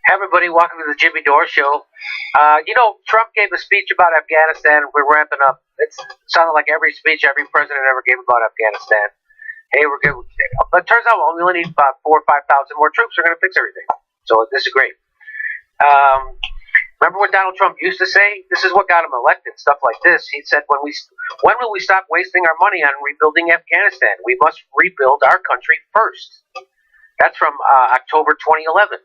Hey everybody, welcome to the Jimmy Dore Show. Trump gave a speech about Afghanistan. We're ramping up. It sounded like every speech every president ever gave about Afghanistan. Hey, we're good. But it turns out we only need about 4,000 or 5,000 more troops. We're going to fix everything. So this is great. Remember what Donald Trump used to say? This is what got him elected. Stuff like this. He said, "When will we stop wasting our money on rebuilding Afghanistan? We must rebuild our country first." That's from October 2011.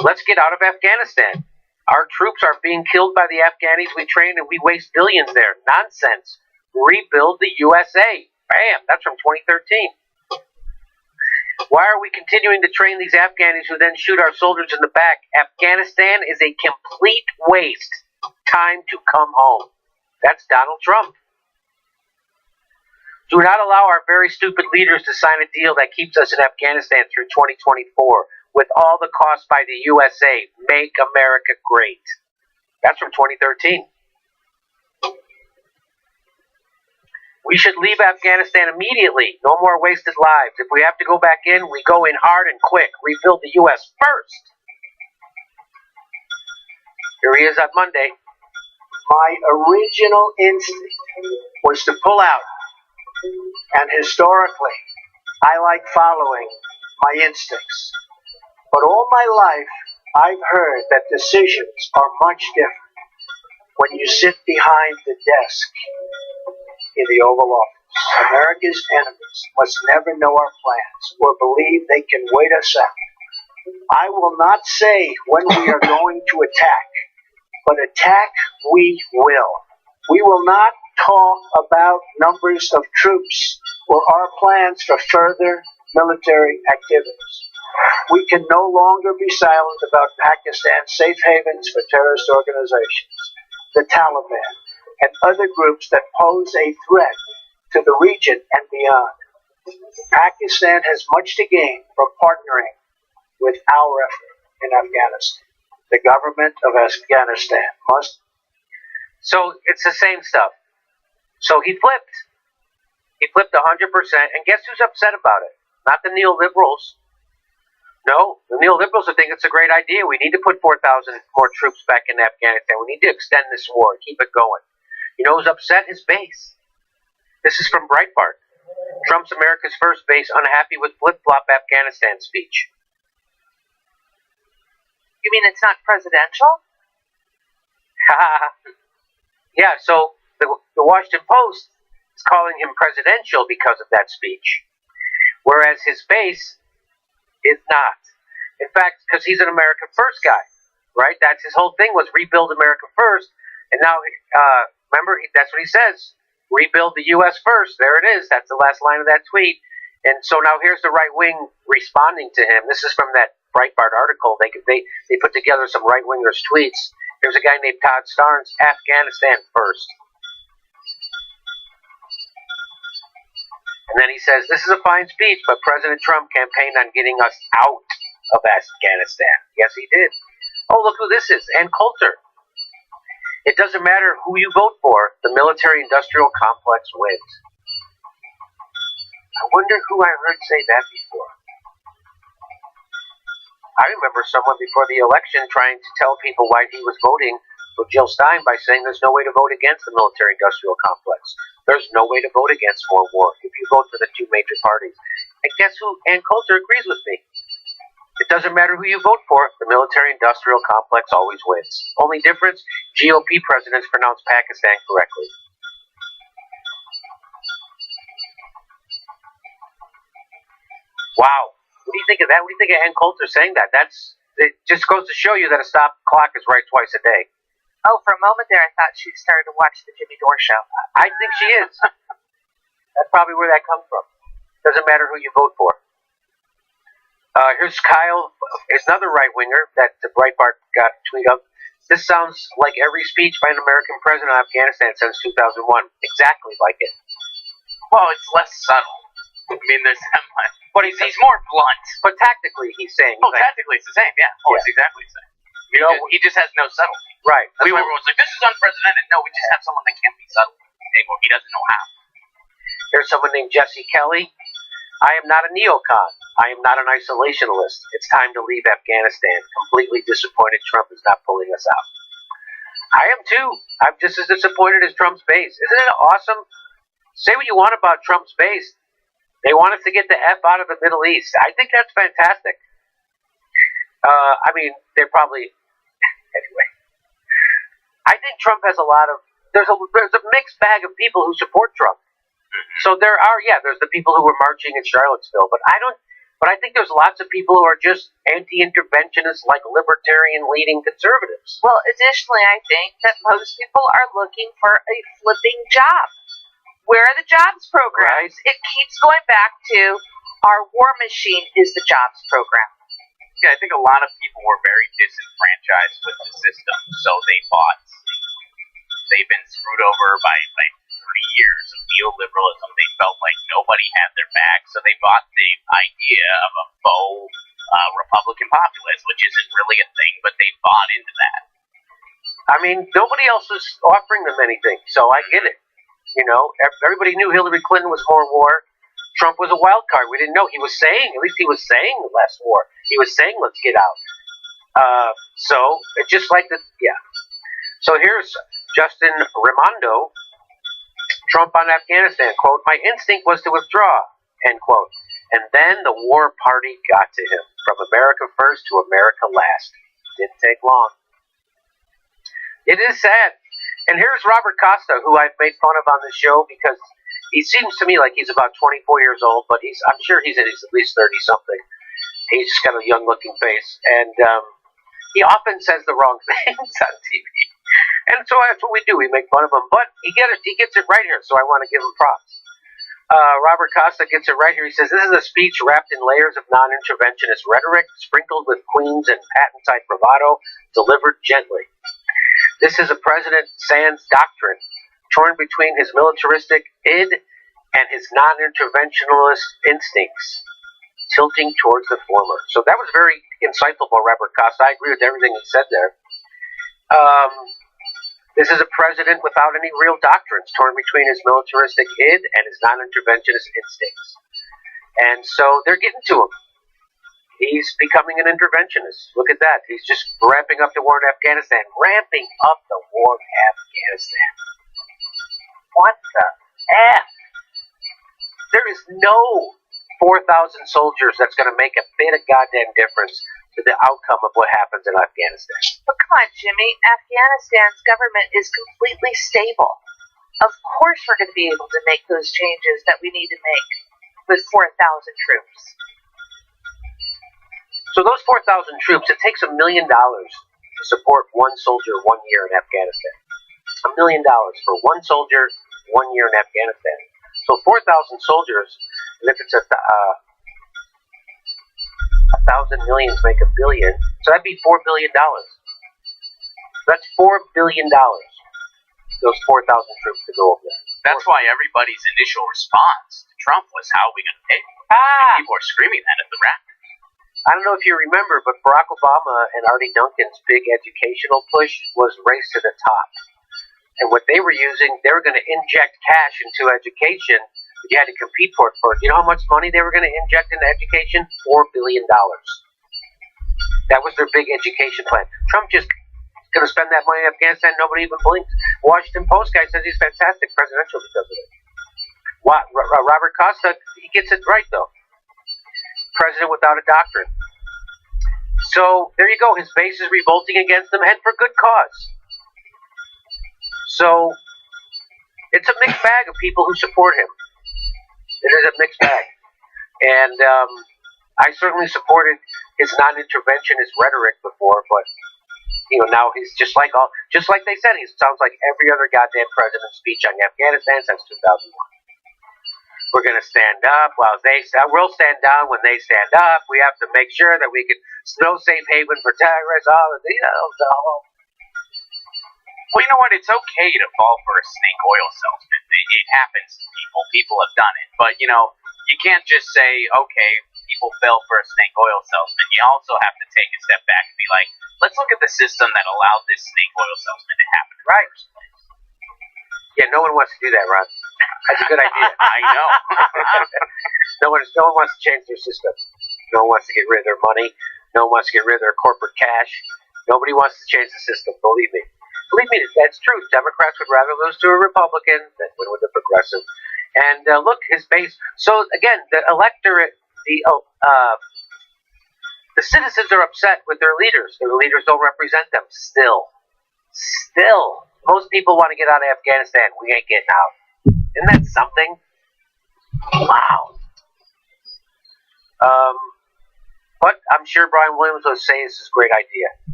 Let's get out of Afghanistan. Our troops are being killed by the Afghanis we train, and we waste billions there. Nonsense. Rebuild the USA. Bam. That's from 2013. Why are we continuing to train these Afghanis who then shoot our soldiers in the back? Afghanistan is a complete waste. Time to come home. That's Donald Trump. Do not allow our very stupid leaders to sign a deal that keeps us in Afghanistan through 2024 with all the costs by the USA. Make America great. That's from 2013. We should leave Afghanistan immediately. No more wasted lives. If we have to go back in, we go in hard and quick. Rebuild the U.S. first. Here he is on Monday. My original instinct was to pull out. And historically, I like following my instincts. But all my life, I've heard that decisions are much different when you sit behind the desk in the Oval Office. America's enemies must never know our plans or believe they can wait us out. I will not say when we are going to attack, but attack we will. We will not talk about numbers of troops or our plans for further military activities. We can no longer be silent about Pakistan's safe havens for terrorist organizations, the Taliban, and other groups that pose a threat to the region and beyond. Pakistan has much to gain from partnering with our effort in Afghanistan. The government of Afghanistan must. So it's the same stuff. So he flipped. He flipped 100%. And guess who's upset about it? Not the neoliberals. No, the neoliberals think it's a great idea. We need to put 4,000 more troops back in Afghanistan. We need to extend this war and keep it going. You know who's upset? His base. This is from Breitbart. Trump's America's first base unhappy with flip-flop Afghanistan speech. You mean it's not presidential? Yeah, so the Washington Post is calling him presidential because of that speech, whereas his base is not. In fact, because he's an America First guy, right? That's his whole thing, was rebuild America first. And now, remember, that's what he says. Rebuild the U.S. first. There it is. That's the last line of that tweet. And so now here's the right wing responding to him. This is from that Breitbart article. They put together some right wingers' tweets. There's a guy named Todd Starnes, Afghanistan first. And then he says, this is a fine speech, but President Trump campaigned on getting us out of Afghanistan. Yes, he did. Oh, look who this is, Ann Coulter. It doesn't matter who you vote for, the military-industrial complex wins. I wonder who I heard say that before. I remember someone before the election trying to tell people why he was voting for Jill Stein by saying there's no way to vote against the military-industrial complex. There's no way to vote against more war if you vote for the two major parties. And guess who? Ann Coulter agrees with me. It doesn't matter who you vote for, the military-industrial complex always wins. Only difference, GOP presidents pronounce Pakistan correctly. Wow. What do you think of that? What do you think of Ann Coulter saying that? It just goes to show you that a stop clock is right twice a day. Oh, for a moment there, I thought she started to watch the Jimmy Dore Show. I think she is. That's probably where that comes from. Doesn't matter who you vote for. Here's Kyle. It's another right-winger that the Breitbart got a tweet of. This sounds like every speech by an American president of Afghanistan since 2001. Exactly like it. Well, it's less subtle. I mean, there's that much. But he's more blunt. But tactically, he's saying... Oh, tactically it's the same, yeah. Oh, yeah. It's exactly the same. He just has no subtlety. Right. That's why everyone's like, this is unprecedented. No, we just have someone that can't be subtle anymore. He doesn't know how. There's someone named Jesse Kelly. I am not a neocon. I am not an isolationist. It's time to leave Afghanistan. Completely disappointed Trump is not pulling us out. I am too. I'm just as disappointed as Trump's base. Isn't it awesome? Say what you want about Trump's base. They want us to get the F out of the Middle East. I think that's fantastic. I mean, they're probably... Anyway. I think Trump has a lot of... There's a mixed bag of people who support Trump. So there's the people who were marching in Charlottesville, but I think there's lots of people who are just anti-interventionists, like libertarian-leaning conservatives. Well, additionally, I think that most people are looking for a flipping job. Where are the jobs programs? Right. It keeps going back to our war machine is the jobs program. Yeah, I think a lot of people were very disenfranchised with the system, so they bought. They've been screwed over by 30 years of neoliberalism. They felt like nobody had their back, so they bought the idea of a faux Republican populace, which isn't really a thing, but they bought into that. I mean, nobody else was offering them anything, so I get it. You know, everybody knew Hillary Clinton was more war. Trump was a wild card. We didn't know. He was saying, at least he was saying less war. He was saying, let's get out. So, it's just like the, yeah. So here's Justin Raimondo, Trump on Afghanistan, quote, my instinct was to withdraw, end quote. And then the war party got to him. From America first to America last. Didn't take long. It is sad. And here's Robert Costa, who I've made fun of on this show because he seems to me like he's about 24 years old, but I'm sure he's at least 30-something. He's just got a young-looking face. And he often says the wrong things on TV. And so that's what we do. We make fun of him. But he gets it right here, so I want to give him props. Robert Costa gets it right here. He says, this is a speech wrapped in layers of non-interventionist rhetoric, sprinkled with Queens and patent-type bravado, delivered gently. This is a President sans doctrine, torn between his militaristic id and his non-interventionalist instincts, tilting towards the former. So that was very insightful by Robert Costa. I agree with everything he said there. This is a president without any real doctrines, torn between his militaristic id and his non-interventionist instincts. And so they're getting to him. He's becoming an interventionist. Look at that. He's just ramping up the war in Afghanistan. Ramping up the war in Afghanistan. What the F? There is no 4,000 soldiers that's going to make a bit of goddamn difference to the outcome of what happens in Afghanistan. But come on, Jimmy. Afghanistan's government is completely stable. Of course we're going to be able to make those changes that we need to make with 4,000 troops. So those 4,000 troops, it takes $1 million to support one soldier 1 year in Afghanistan. $1 million for one soldier 1 year in Afghanistan. So 4,000 soldiers, and if it's 1,000 millions make $1 billion, so that'd be $4 billion. That's $4 billion. Those 4,000 troops to go over there. That's why everybody's initial response to Trump was, how are we going to pay? People are screaming that at the rafters. I don't know if you remember, but Barack Obama and Artie Duncan's big educational push was Race to the Top. And what they were using, they were going to inject cash into education, but you had to compete for it first. You know how much money they were going to inject into education? $4 billion. That was their big education plan. Trump just going to spend that money in Afghanistan, nobody even blinked. Washington Post guy says he's fantastic presidential because of it. Robert Costa, he gets it right, though. President without a doctrine. So there you go. His base is revolting against him, and for good cause. So it's a mixed bag of people who support him. It is a mixed bag, and I certainly supported his non-interventionist rhetoric before, but now he's just like they said. He sounds like every other goddamn president's speech on Afghanistan since 2001. We're going to stand up while we'll stand down when they stand up. We have to make sure that we can no safe haven for terrorists. Well, you know what? It's okay to fall for a snake oil salesman. It happens to people. People have done it. But, you can't just say, okay, people fell for a snake oil salesman. You also have to take a step back and be like, let's look at the system that allowed this snake oil salesman to happen. Right. Yeah, no one wants to do that, Ron. That's a good idea. I know. No one wants to change their system. No one wants to get rid of their money. No one wants to get rid of their corporate cash. Nobody wants to change the system. Believe me. Believe me, that's true. Democrats would rather lose to a Republican than win with a progressive. And look, his base. So again, the electorate, the citizens are upset with their leaders. Their leaders don't represent them. Still, most people want to get out of Afghanistan. We ain't getting out. Isn't that something? Wow. But I'm sure Brian Williams will say this is a great idea.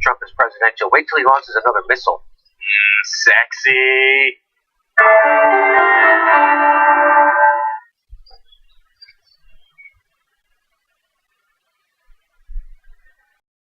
Trump is presidential. Wait till he launches another missile. Sexy.